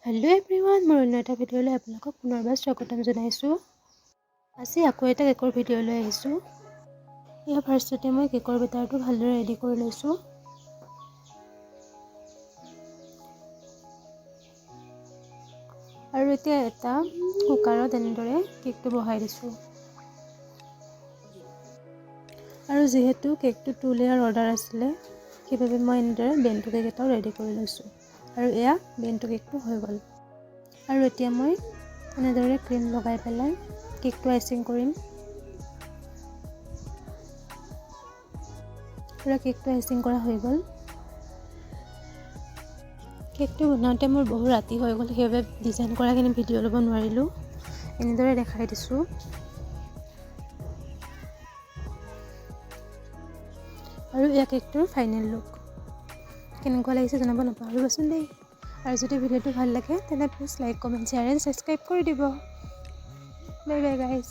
Hello everyone मोर अन्य এটা ভিডিঅ'লৈ আপোনালোকক পুনৰবাৰ স্বাগতম জনাইছো। আজি আকৌ এটা কেকৰ ভিডিঅ'লৈ আহিছো। ইয়া ফাৰ্ষ্টতে মই কেকৰ বেটাৰটো ভালদৰে ৰেডি কৰি লৈছো। আৰু এতিয়া এটা কুকাৰত এনেদৰে কেকটো বহাই দিছো। আৰু যেহেতু কেকটো 2 লেয়াৰ অৰ্ডাৰ আছিল সেইবাবে মই এনেদৰে বেণ্টো কেক এটাও ৰেডি কৰি লৈছো। আৰু এয়া বেণ্টো কেকটো হৈ গ'ল। আৰু এতিয়া মই এনেদৰে ক্ৰীম লগাই পেলাই কেকটো আইচিং কৰিম। পুৰা কেকটো আইচিং কৰা হৈ গ'ল। কেকটো বনাওঁতে মোৰ বহু ৰাতি হৈ গ'ল সেইবাবে ডিজাইন কৰাখিনি ভিডিঅ' ল'ব নোৱাৰিলোঁ। এনেদৰে দেখাই দিছোঁ। আৰু এই কেকটোৰ ফাইনেল লুক কেনেকুৱা লাগিছে জনাব নাপাহৰিবচোন দেই। আৰু যদি ভিডিঅ'টো ভাল লাগে তেন্তে please like comment share and subscribe কৰি দিব। Bye bye guys.